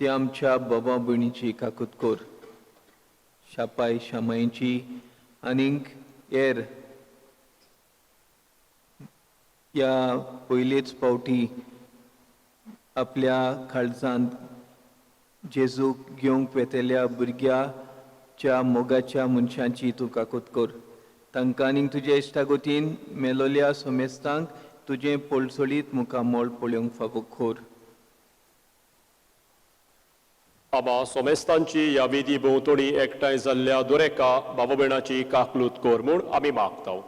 ती आमच्या बाबा भयणीची काकूत कर. शापाय शामायेची आनीक हेर या पयलेच फावटी आपल्या काळजांत जेजूक घेवंक वेतेल्या भुरग्याच्या मोगाच्या मनशांची तूं काकूत कर. तांकां आनीक तुज्या इश्टागोतीन मेलोल्या सोमेस्तांक तुजें पळसोलीत मुखामोळ पळोवंक फावो कर. आबा सोमेस्तांची ह्या विधी भोंवतणी एकठांय जाल्ल्या दुरेका भाव भयणाची काकलूत कर म्हूण आमी मागताव.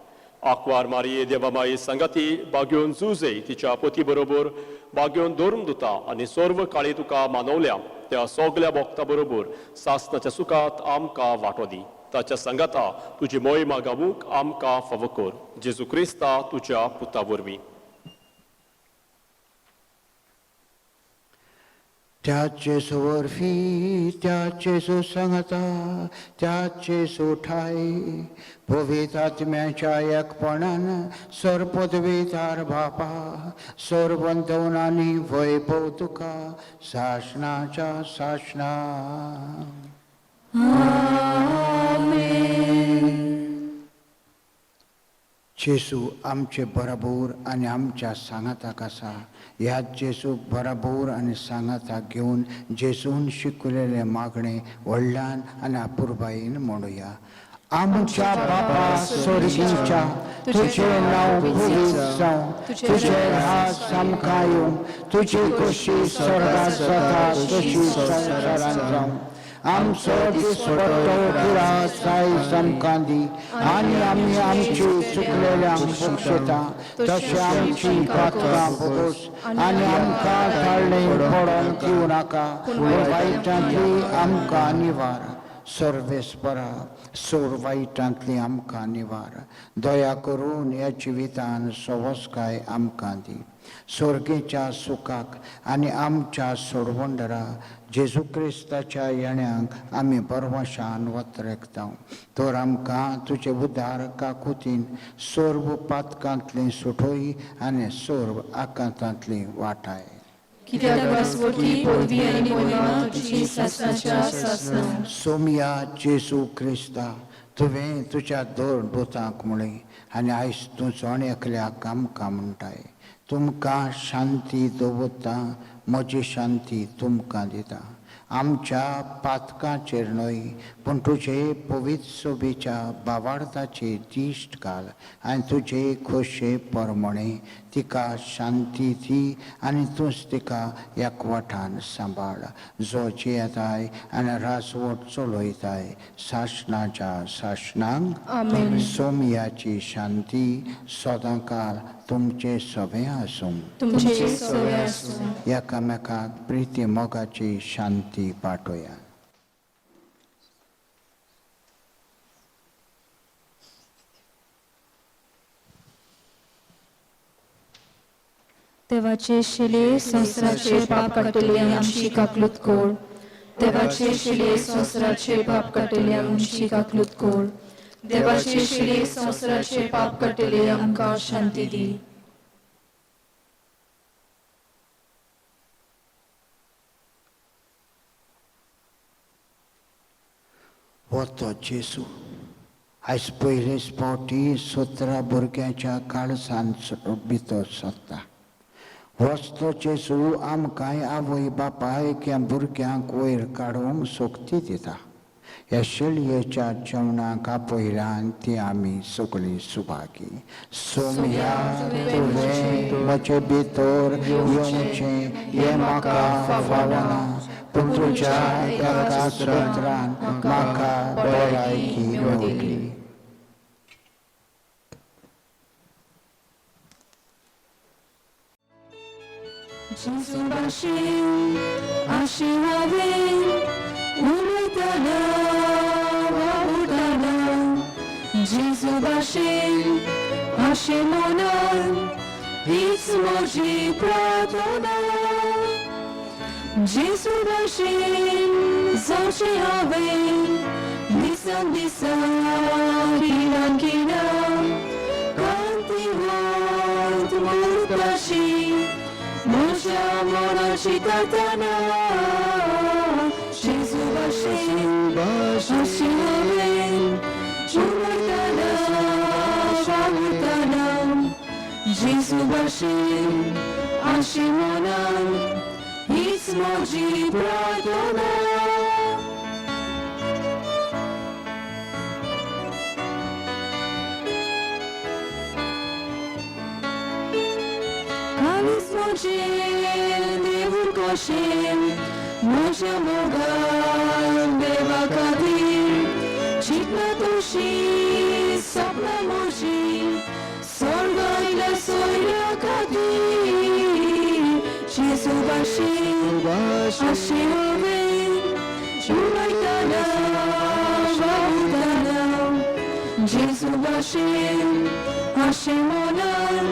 आंकवार मारये देवामाई संगाती बाग्योन जुजे तिच्या पती बरोबर बाग्योन धर्म दिता आनी सर्व काळी तुका मानवल्या त्या सगल्या भक्तां बरोबर सासणाच्या सुखात आमकां वांटो दी. ताच्या संगाता तुजी मोहिमा गावूंक आमकां फावो कर. जेजू क्रिस्ता तुज्या पुता वरवीं. त्याचे सुवरफी त्याचे सुसंगता त्याचे सुठाय पवित्र आत्म्याच्या एकपणान सरपदवीदार बापा सर्वंतवनांनी वैभव तुका शासनाच्या शासना. जेजू आमचे बराबर आनी आमच्या सांगाताक आसा. ह्या जेजूक बराबर आनी सांगाताक घेवन जेजून शिकवलेले मागणे व्हडल्यान आनी आपुरबायेन म्हणुया. आमच्या बापा स्वर्गीच्या तुझे नाव पवित्र जावं, तुझे राज आमकां येवं, तुजी कशी स्वर्गात जाता तशी संवसारांत जावं. आमचो दिसपट्टो पुराय आयज आमकां दी आनी आमी आमची चुकलेल्यांक बक्षिता तशें आमची पातकां भोगोस आनी आमकां धाडणेन पडोवंक दिवं नाका पूण वायटांतली आमकां निवार. सर्वेस्परा सोर वायटांतली आमकां निवार. दया करून ह्या जिवितान सवस्काय आमकां दी. स्वर्गेच्या सुखाक आनी आमच्या सोडवंडरा जेजू क्रिस्ताच्या येण्याक आमी परवशान वतरेकताव. तर आमकां तुजे उदार काकुतीन सोर्व पातकांतली सुटोय आनी सोर्व आकांतांतली वाटाय. कित्याक वासवटी पदवी आनी महिमा तुजी सासणाच्या सासना. सोमया जेजू क्रिस्ता तुवें तुज्या दोन दोतांक म्हणय आनी आयज तूं जोण एकल्याक आमकां म्हणटाय. तुमकां शांती दवरता म्हजी शांती तुमकां दिता. आमच्या पातकांचेर न्हय पूण तुजे पवित्र सोबेच्या भावार्थाचेर दिश्ट घाल आनी तुजे खोशे परमणे तिका शांती दी आनी तूंच तिका एकवटान सांबाळ. जो जियेताय आनी राजवट चलयताय शासनाच्या शासनांक. आमेन. सोमयाची शांती सदांकाळ तुमचे सभे आसूं. तुमचे सवे आसूं. एकामेकाक प्रिती मोगाची शांती पाठोया. देवाचे शिले संवसाराचे पाप काडटले आमची काकलूत कोर. देवाचे शिले संवसाराचे पाप काडटले आमची काकलूत कोर. देवाचे शिले संवसाराचे पाप काडटले आमकां शांती दी. वतो जेजू आयज पयलेच फावटी 17 भुरग्यांच्या काळजांत भितर सरता. वचतो जेजू आमकांय आवय बापाय ह्या भुरग्यांक वयर काडूंक सोक्ती दिता. ह्या शेळयेच्या जेवणाक आपयल्यान ती आमी सगळीं सुभागी. सोमया तुवें म्हजे भितर येवचें हें म्हाका फावना पूण तुज्या एका सुत्रान म्हाका भलायकी मेळटली. जेजू भाशेन आशी हांवें उलयतना वावुरतना. जेजू भाशेन आशे मनान हीच म्हजी प्रार्थना. जेजू भाशेन जावचें हांवें दिसान दिसान किनान किनान कांतीवंत मुर्ताशी म्हज्या मनाची तातना. जेजू भाशेन आशी हांवें उलयतना वावुरतना. जेजू भाशेन आशी मनान हीच म्हजी प्रार्थना कालीस म्हजें देवूळ कशें म्हज्या मोगान देवा खातीर चिंतना तशी सपना म्हजी स्वर्गायल्या सोयऱ्या खातीर जेजू भाशेन अशें हांवें उलयतना वावुरतना जेजू भाशेन अशें मनान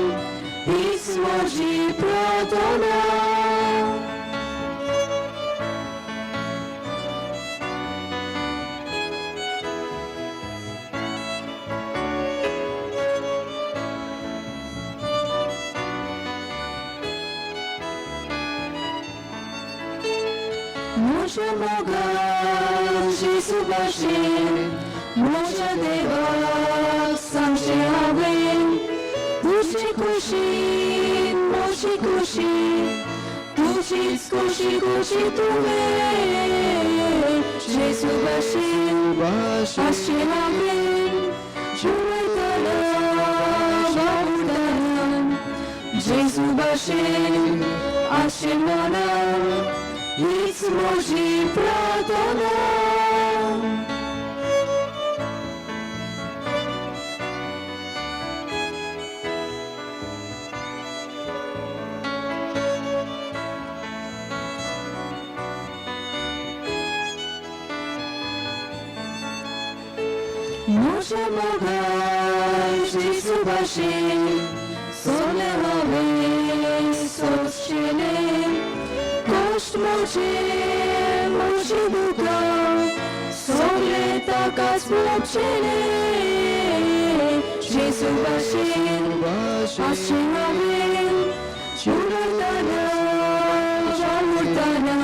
हीच म्हजी प्रार्थना म्हज्या मोगान जेजू भाशेन म्हज्या देवाक सांगचें हांवें तुजी कुशीन म्हजी कुशी तुजीच कुशी कुशी तुवें जेजू भाशेन अशें हांवें उलयतना वावुरतना जेजू भाशेन अशें मनान हीच म्हजी प्रार्थना म्हज्या मोगान जेजू भाशेन सगळें हांवें सोंसचेलें कश्ट म्हजी दुकां सगळें ताकाच भोगचेलें जेजू भाशेन अशें हांवें उलयतना वावुरतना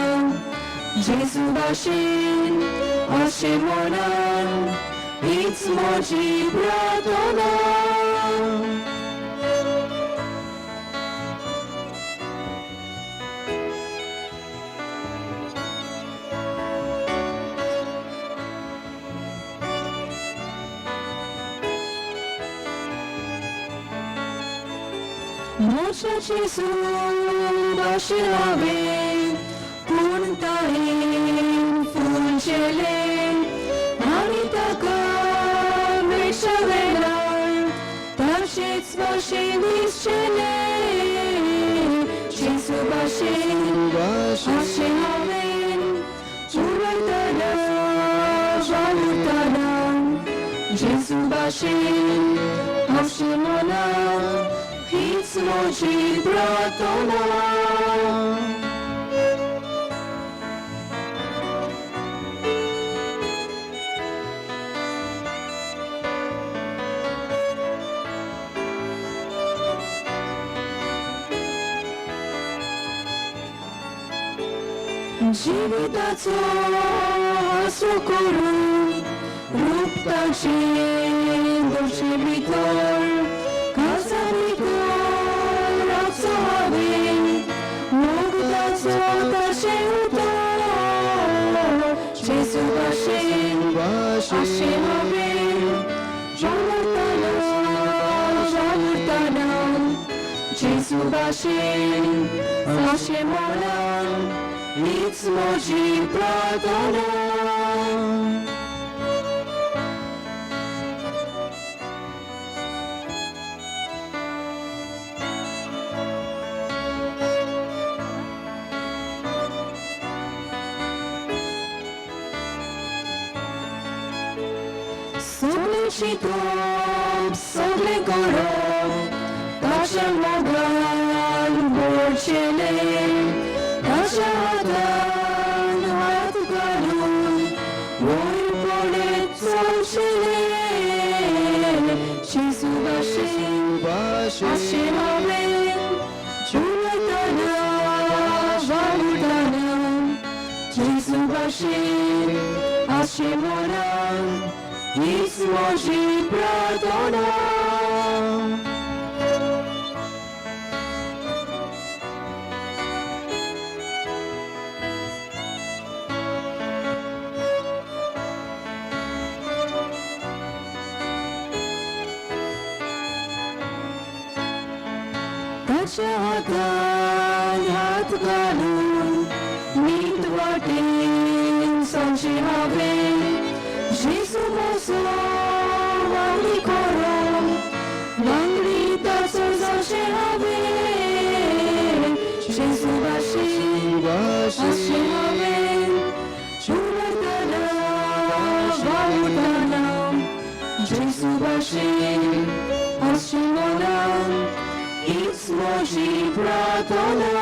जेजू भाशेन अशें मनान हीच म्हजी प्रार्थना म्हज्या जेजू भाशेन हांवें पूर्णतायेन फुलचेलें आनी ताका मेळच्या वेळार ताचेच भाशेन दिसचेलें जेजू भाशेन अशें हांवें उलयतना वावुरतना जेजू भाशेन अशें मनान हीच म्हजी प्रार्थना जिविताचो आसरो करून रूप ताचें दोशे भितर काजारी कर रावचो हांवें मोगताचो ताचें उतर जेजू भाशेन अशें हांवें वावुरतना जेजू भाशेन अशें मनान हीच म्हजी प्रार्थना सगळें शिकप सगळें करप ताच्या मोगान भरचेलें ताच्या हातान हात घालून वयर पडत चलचेलें जेजू भाशेन अशें हांवें उलयतना वावुरतना जेजू भाशेन अशें मनान हीच म्हजी प्रार्थना देवाच्या हातान हात घालून नीट वाटेन सांगचे हांवें जेजू म्हजो वांगडी करो वांगडी ताचो जावचें हांवें जेजू भाशेन आसचें हांवें उलयतना वावुरतना जेजू भाशेन आसचें मनान हीच म्हजी प्रार्थना.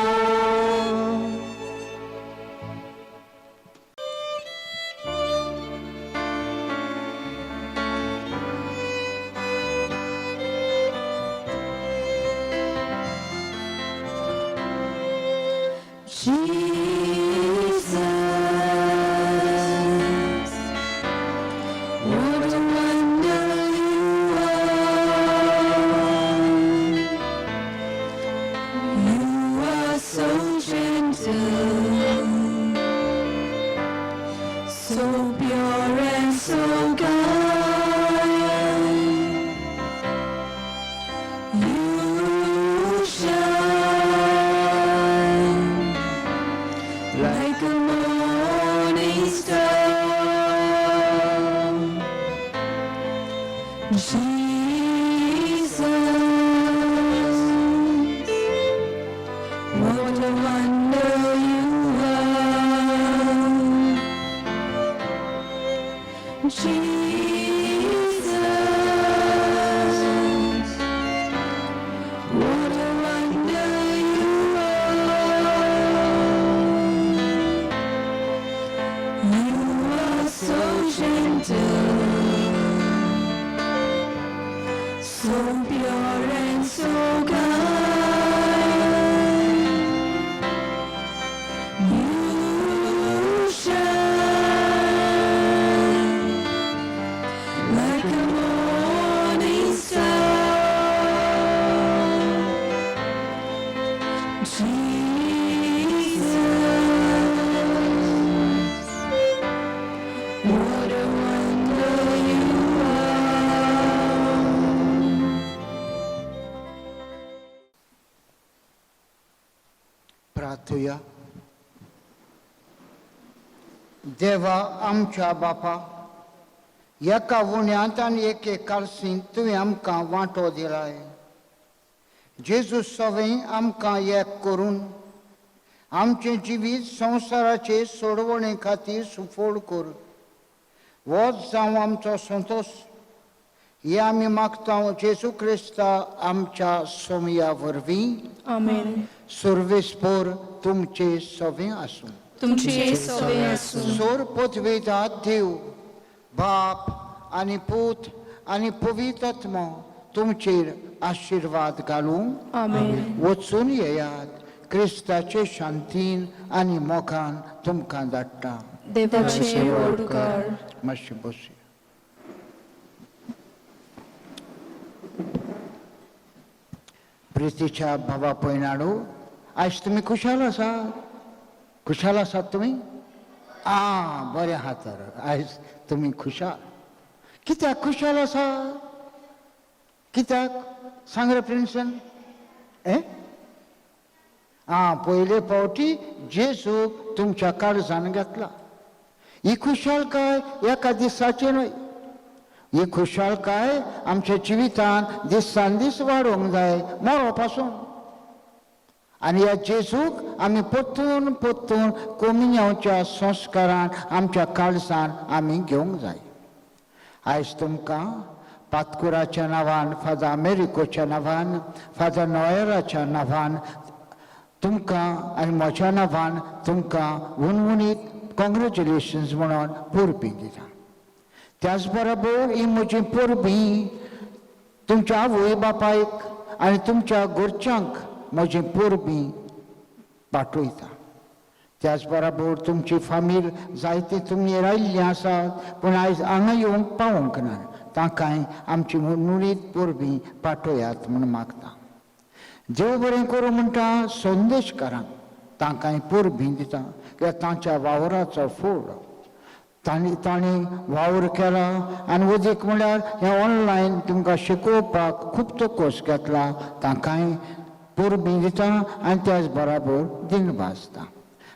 Jesus, what a wonder you are. You are so gentle, so pure and so kind. You shine like a morning star. Jesus, what a wonder you are. Jesus, what a wonder you are. You are so gentle, so pure and so kind. You shine like a morning star. Jesus, what a wonder you are. प्रार्थूया. देवा आमच्या बापा, एका उण्यांत आनी एके काळसींत तुवें आमकां वांटो दिलाय. जेजू सवें आमकां एक करून आमचें जिवीत संवसाराचे सोडवणे खातीर सुफोड कर. वोच जावं आमचो संतोश. हे आमी मागता जेजू क्रिस्ता आमच्या सोमया वरवीं. आमेन. सर्वेस्पर तुमचे सवें आसूं. तुमचे सवे आसूं. सोर पदवेदार देव बाप आनी पूत आनी पवित्र आत्मा तुमचेर आशिर्वाद घालूं. आमेन. वचून येयात. क्रिस्ताचे शांतीन आनी मोगान तुमकां धाडटा. देवाचे ओडकार. मातशें बसया. प्रितीच्या भावा पयणाडू, आयज तुमी खुशाल आसात? खुशाल आसात तुमी? बरें आहा तर. आयज तुमी खुशाल. कित्याक खुशाल आसात? कित्याक सांग रे प्रिन्सन. पयले फावटी जेजूक तुमच्या काळजान घेतला. ही खुशालकाय एका दिसाची न्हय. ही खुशालकाय आमच्या जिवितान दिसान दीस वाडोवंक जाय मरो पासून. आनी ह्या जेजूक आमी परतून परतून कोमिन्यांच्या संस्कारान आमच्या काळजान आमी घेवंक जाय. आयज तुमकां पातकुराच्या नांवान, फादर अमेरिकोच्या नांवान, फादर नॉयराच्या नांवान तुमकां आनी म्हज्या नांवान तुमकां उणउणीत कॉंग्रेच्युलेशन्स म्हणून परबीं दिता. त्याच बरोबर ही म्हजी परबीं तुमच्या आवय बापायक आनी तुमच्या घरच्यांक म्हजी परबीं पाठयता. त्याच बरोबर तुमची फामील जायती तुमी रायिल्लीं आसात पूण आयज हांगा येवंक पावोंक ना. तांकांय आमची उणउणीत परबीं पाठयात म्हूण मागता. देव बरें करूं म्हणटा संदेशकारांक तांकांय परबीं दिता कित्याक तांच्या वावराचो फळ तांणी वावर केला. आनी उदीक म्हळ्यार हें ऑनलायन तुमकां शिकोवपाक खूब तो कोर्स घेतला. तांकांय पुरबी दिता आनी त्याच बराबर दिन वाजता.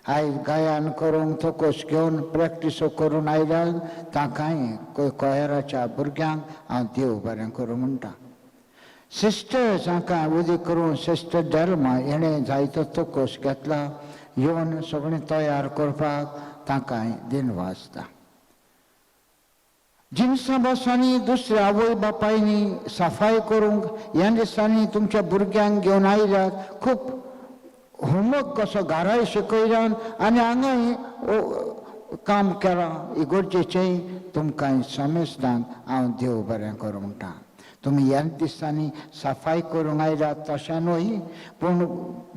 आयज गायन करूंक तोकोस घेवन प्रॅक्टिसो करून आयल्यार ताकाय कोयराच्या भुरग्यांक हांव देव बरें करूं म्हणटा. सिस्टर्स हांकां उदी करून सिस्टर डेल्मा हेणें जायतो तोकोस घेतला. येवन सगळें तयार करपाक ताकाय दिन वाजता. जिनसा बसांनी दुसऱ्या आवय बापायनी सफाई करूंक ह्या दिसांनी तुमच्या भुरग्यांक घेवन आयल्यात. खूब होमवर्क कसो घराय शिकयल्यान आनी हांगाय काम केलां. इगोर्जेचेंय तुमकां समेस्तांक हांव देव बरें करूं म्हणटा. तुमी ह्या दिसांनी सफाई करूंक आयल्यात तशें न्हय, पूण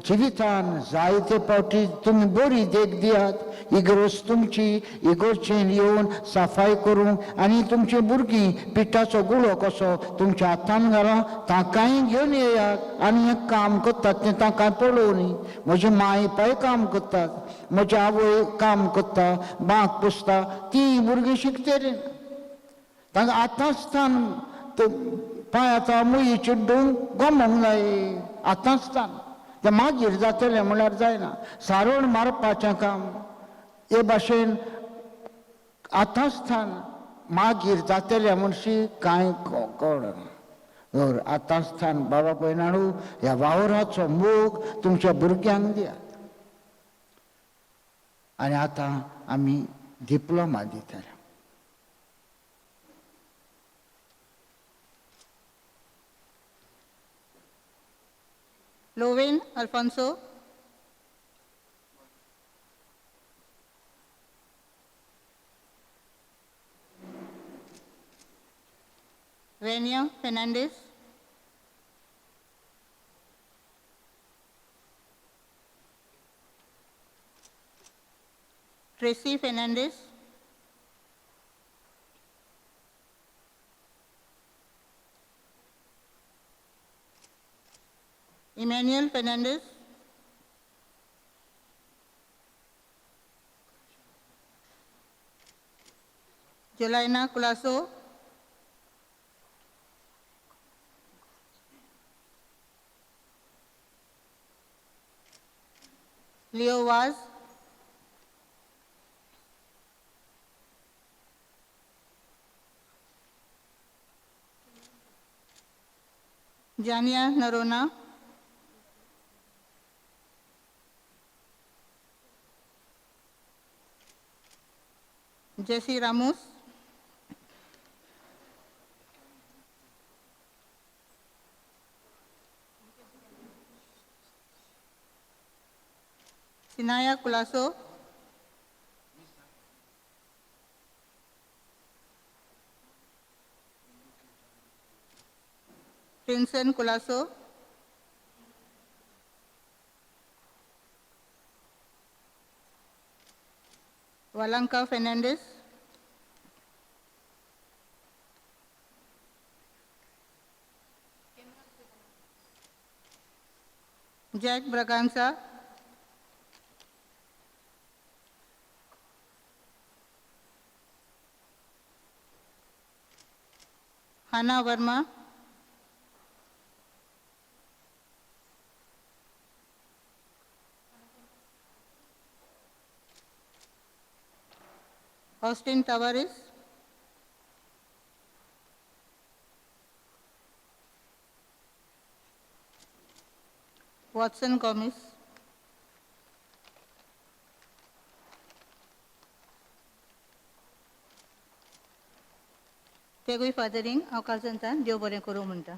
जिवितान जायते फावटी तुमी बरी देख दियात. इगरोज तुमची इगोर्जेन येवन सफाई करूंक आनी तुमची भुरगीं पिठाचो गुळो कसो तुमच्या हातान घाला ताकाय घेवन येयात आनी हें काम करतात तें तांकां पळोवनी. म्हजी माय पाय काम करतात, म्हजी आवय काम करता, बांक पुसता, ती भुरगीं शिकतलीं. तांकां आतांचतान पांयाचो मुई चिड्डून गमोंक जाय. आतांचतान तें मागीर जातलें म्हळ्यार जायना. सारोण मारपाचें काम हे भाशेन आतांचतान मागीर जातलें म्हणशी कांय कळना. आतांचतान बाबा भयणाणू ह्या वावराचो मोग तुमच्या भुरग्यांक दियात. आनी आतां आमी डिप्लोमा दितले. Lowden Alphonso, Renia Fernandez, Tracy Fernandez, Emmanuel Fernandez, Jolaina Colasso, Leo Vaz, Jania Narona, Jesse Ramos, Sinaya Colasso, Vincent Colasso, Valanca Fernandez, Jack Braganza, Hannah Verma, Austin Tavares, Watson Gomez, तेगूय फादरींग हांव काल सांगता देव बरें करूं म्हणटा.